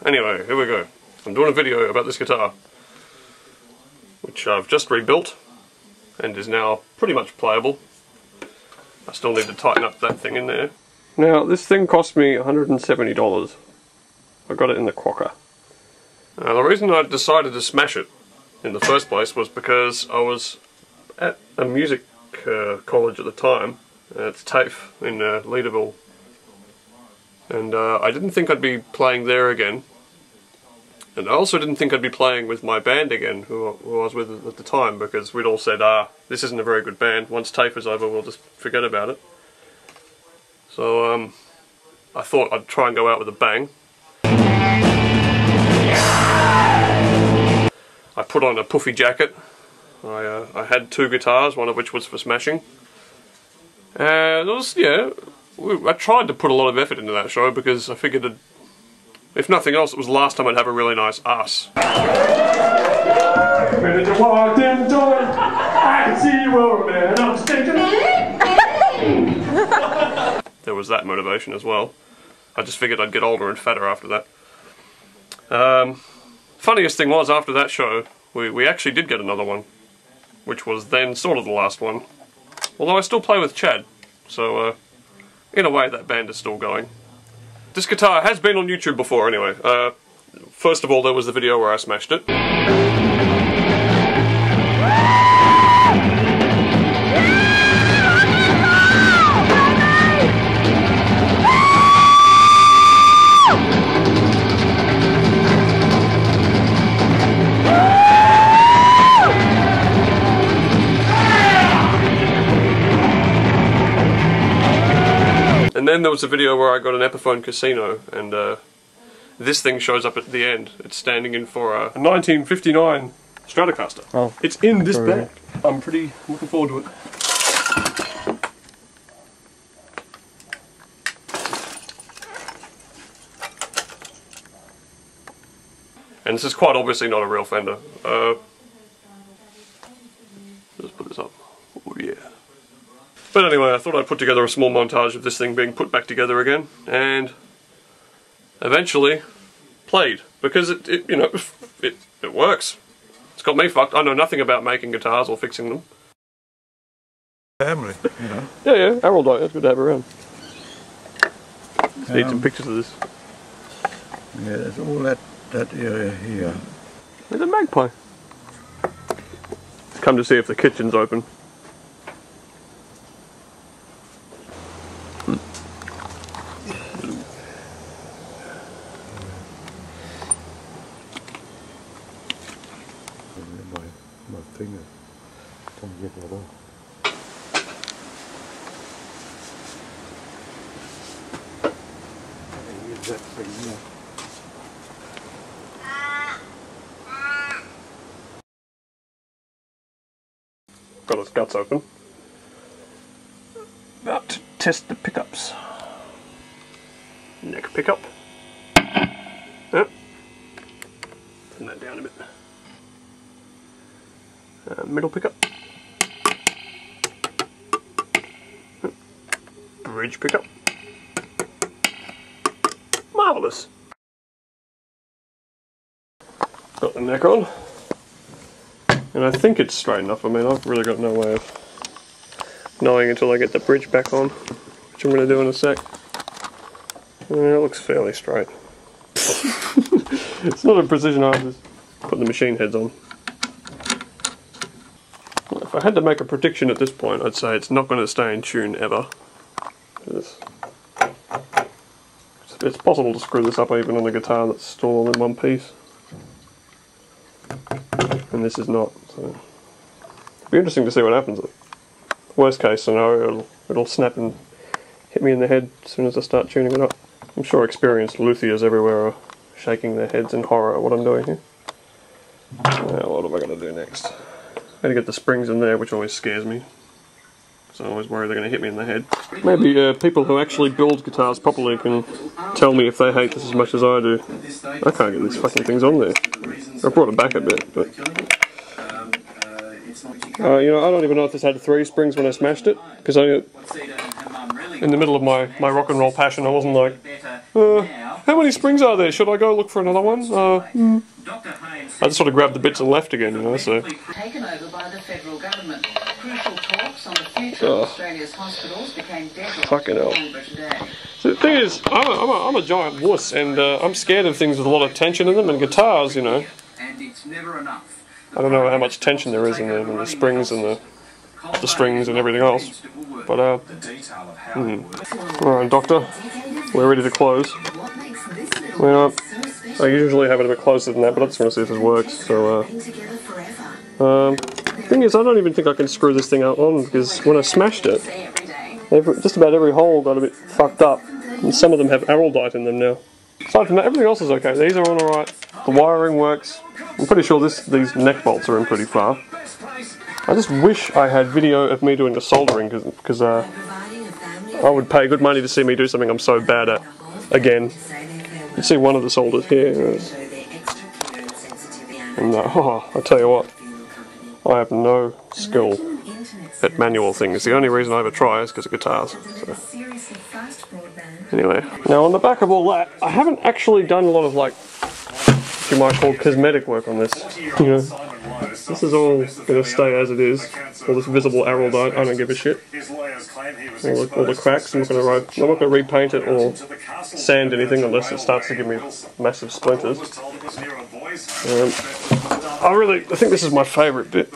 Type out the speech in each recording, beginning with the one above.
Anyway, here we go. I'm doing a video about this guitar, which I've just rebuilt and is now pretty much playable. I still need to tighten up that thing in there. Now, this thing cost me $170. I got it in the Crocker. The reason I decided to smash it in the first place was because I was at a music college at the time. It's TAFE in Leaderville. And I didn't think I'd be playing there again. And I also didn't think I'd be playing with my band again, who I was with at the time, because we'd all said, this isn't a very good band. Once TAFE is over, we'll just forget about it. So I thought I'd try and go out with a bang. I put on a puffy jacket. I had 2 guitars, one of which was for smashing. And it was, I tried to put a lot of effort into that show because I figured, if nothing else, it was the last time I'd have a really nice ass. When you walked in the door, I could see you were a man. I'm stinking. There was that motivation as well. I just figured I'd get older and fatter after that. Funniest thing was, after that show, we actually did get another one, which was then sort of the last one. Although I still play with Chad, so in a way that band is still going. This guitar has been on YouTube before anyway. First of all, there was the video where I smashed it. And then there was a video where I got an Epiphone Casino, and this thing shows up at the end. It's standing in for a 1959 Stratocaster. Oh, it's in this bag. I'm pretty looking forward to it. And this is quite obviously not a real Fender. Let's put this up. Oh yeah. But anyway, I thought I'd put together a small montage of this thing being put back together again, and eventually played, because it works. It's got me fucked. I know nothing about making guitars or fixing them. Family, you know. Yeah, Araldite, that's good to have around. Need some pictures of this. Yeah, there's all that area here. There's a magpie. Come to see if the kitchen's open. My finger can't get that off. Use that thing here. Got its guts open. About to test the pickups. Neck pickup. Yep. Turn that down a bit. Middle pickup. Bridge pickup. Marvellous. Got the neck on. And I think it's straight enough. I mean, I've really got no way of knowing until I get the bridge back on, which I'm going to do in a sec. It looks fairly straight. It's not a precision art, just put the machine heads on. If I had to make a prediction at this point, I'd say it's not going to stay in tune ever. It's possible to screw this up even on a guitar that's still all in one piece. And this is not, so it'll be interesting to see what happens. Worst case scenario, it'll snap and hit me in the head as soon as I start tuning it up. I'm sure experienced luthiers everywhere are shaking their heads in horror at what I'm doing here. Now, what am I going to do next? I'm going to get the springs in there, which always scares me. So I always worry they're going to hit me in the head. Maybe people who actually build guitars properly can tell me if they hate this as much as I do. I can't get these fucking things on there. I brought it back a bit, but... you know, I don't even know if this had 3 springs when I smashed it, because in the middle of my rock and roll passion. I wasn't like, how many springs are there? Should I go look for another one? I just sort of grabbed the bits and left again, you know, so. Taken over by the federal government. Crucial talks on the future of Australia's hospitals became deadlocked fucking hell. today. The thing is, I'm a giant wuss, and I'm scared of things with a lot of tension in them, and guitars, you know. And it's never enough. I don't know how much tension there is in them, and the springs and the strings and everything else. But, Alright, Doctor, we're ready to close. Well, I usually have it a bit closer than that, but I just want to see if this works. So, thing is, I don't even think I can screw this thing out on, because when I smashed it, just about every hole got a bit fucked up, and some of them have Araldite in them now. Aside from that, everything else is okay. These are all alright. The wiring works. I'm pretty sure these neck bolts are in pretty far. I just wish I had video of me doing the soldering, because I would pay good money to see me do something I'm so bad at again. You can see one of the solders here. And I tell you what, I have no skill at manual things. The only reason I ever try is because of guitars. So. Anyway, now on the back of all that, I haven't actually done a lot of, like, what you might call cosmetic work on this. You know, this is all going to stay as it is. All this visible Araldite, I don't give a shit. All the cracks, I'm not going to repaint it or sand anything unless it starts to give me massive splinters. I think this is my favourite bit.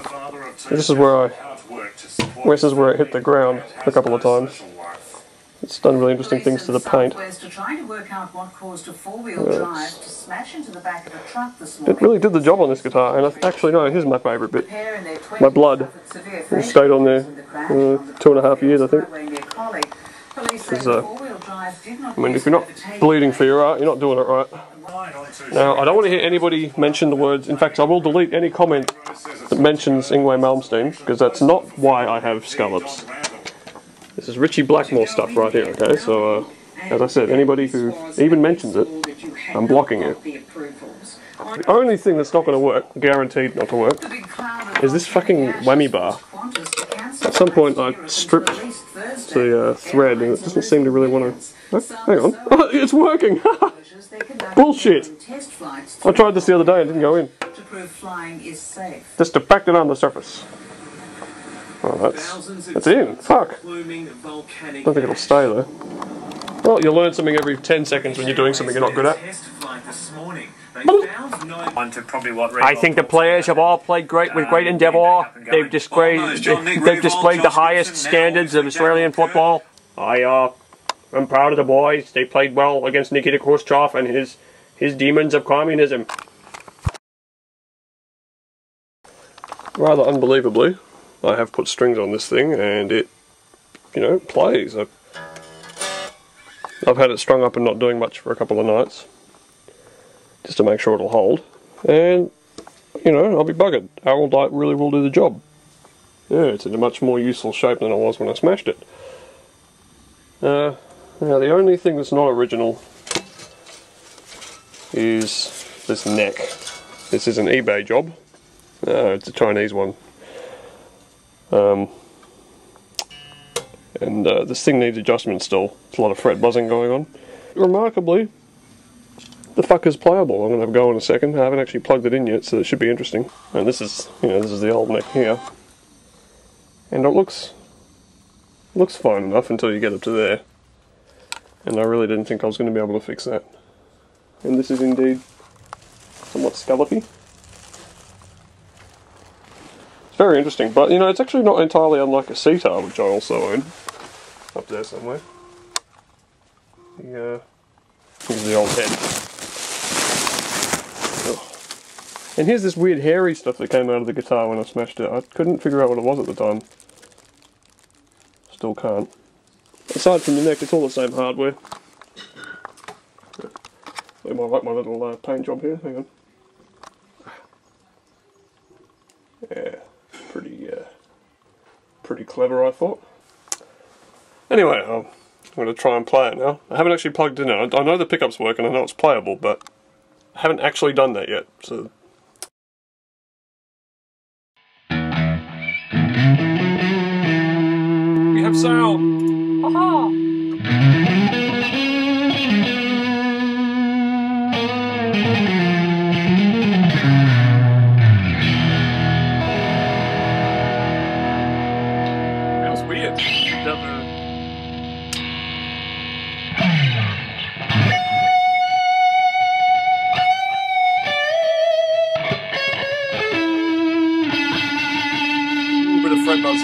This is where I hit the ground a couple of times. It's done really interesting things to the paint. It really did the job on this guitar, and actually no, here's my favourite bit. My blood. It stayed on there 2.5 years, I think. I mean, if you're not bleeding for your art, you're not doing it right. Now, I don't want to hear anybody mention the words. In fact, I will delete any comment that mentions Yngwie Malmsteen, because that's not why I have scallops. This is Richie Blackmore stuff right here, okay? So, as I said, anybody who even mentions it, I'm blocking it. The only thing that's not going to work, guaranteed not to work, is this fucking whammy bar. At some point I stripped the thread and it doesn't seem to really want to... Oh, hang on. Oh, it's working! Bullshit! I tried this the other day and it didn't go in. Just to pack it on the surface. Oh, that's in. Fuck. Don't think it'll stay though. Well, you learn something every 10 seconds when you're doing something you're not good at. I think the players have all played great with great endeavour. They've displayed the highest standards of Australian football. I'm proud of the boys. They played well against Nikita Khrushchev and his demons of communism. Rather unbelievably, I have put strings on this thing and it, you know, plays. I've had it strung up and not doing much for a couple of nights, just to make sure it'll hold, and, you know, I'll be buggered. Araldite really will do the job. Yeah, it's in a much more useful shape than it was when I smashed it. Now, the only thing that's not original is this neck. This is an eBay job. It's a Chinese one. And this thing needs adjustment still. There's a lot of fret buzzing going on. Remarkably, the fucker's playable. I'm going to have a go in a second. I haven't actually plugged it in yet, so it should be interesting. And this is, you know, this is the old neck here. And it looks fine enough until you get up to there. And I really didn't think I was going to be able to fix that. And this is indeed somewhat scallopy. It's very interesting, but you know, it's actually not entirely unlike a sitar, which I also own. Up there somewhere. Here's the old head. Ugh. And here's this weird hairy stuff that came out of the guitar when I smashed it. I couldn't figure out what it was at the time. Still can't. Aside from the neck, it's all the same hardware. I might like my little paint job here, hang on. Yeah, pretty clever, I thought. Anyway, I'm going to try and play it now. I haven't actually plugged it in. I know the pickups work and I know it's playable, but I haven't actually done that yet, so... We have sound! Feels weird. Down there. Bit of fret buzz.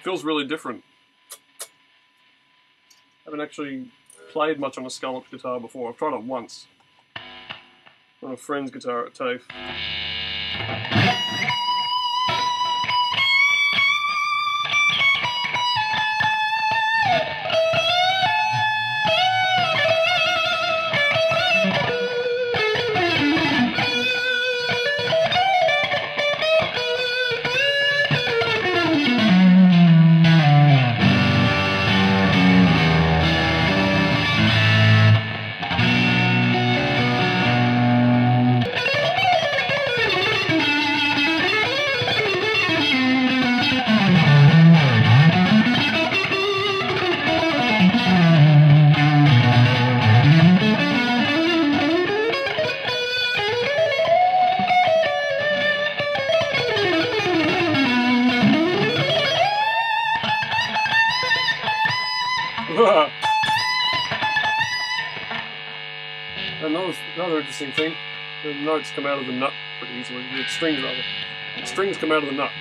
Feels really different. I haven't actually played much on a scalloped guitar before. I've tried it once on a friend's guitar at TAFE. Another interesting thing, the notes come out of the nut pretty easily. The strings rather. The strings come out of the nut.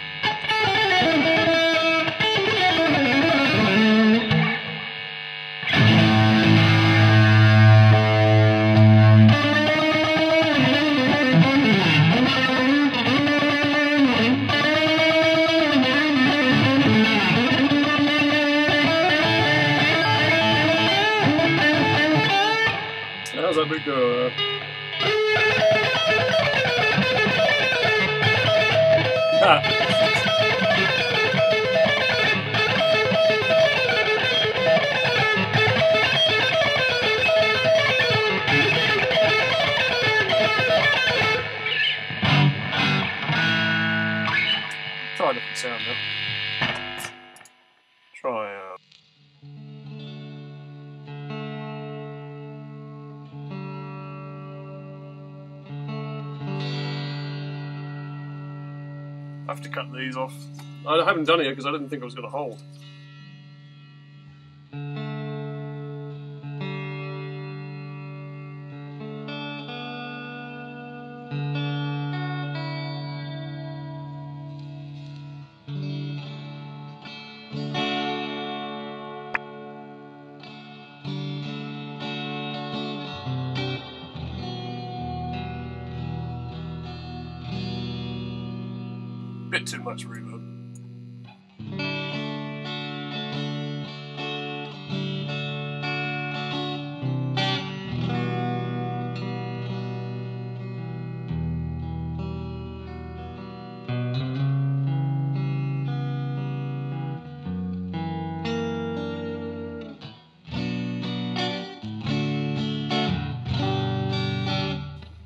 How's that big go? Try a different sound now. Try I have to cut these off. I haven't done it yet because I didn't think it was going to hold. Bit too much reverb.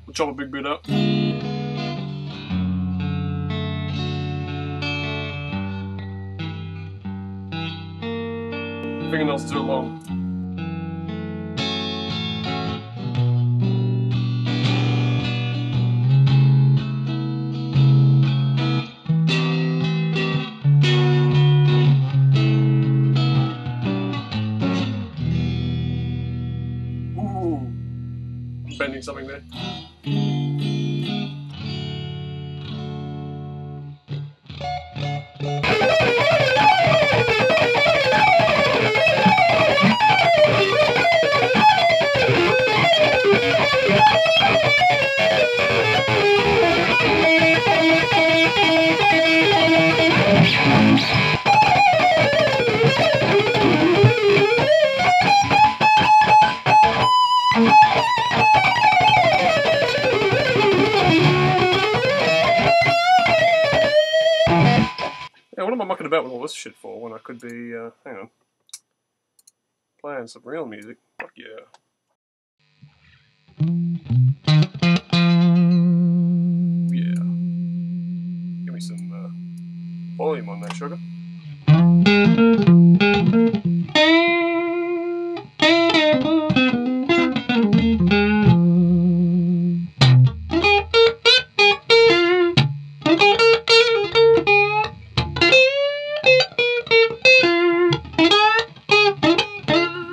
We'll chop a big bit up. fingernails too long. Ooh, I'm bending something there. Yeah, what am I mucking about with all this shit for when I could be, hang on, playing some real music? Fuck yeah. Yeah. Give me some volume on that, sugar.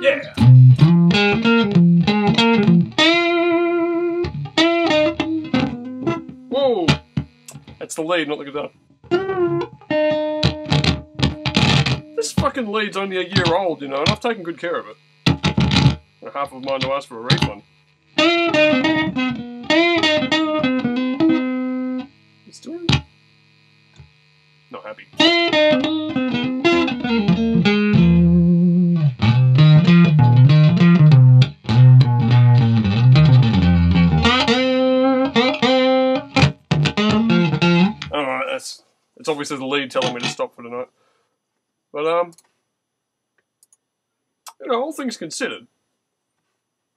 Yeah! Whoa! That's the lead, not the guitar. This fucking lead's only a year old, you know, and I've taken good care of it. Half of mine to ask for a refund. It's doing... Not happy. Alright, it's obviously the lead telling me to stop for tonight. But, you know, all things considered,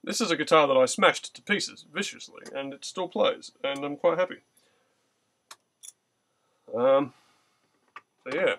this is a guitar that I smashed to pieces, viciously, and it still plays, and I'm quite happy. So yeah.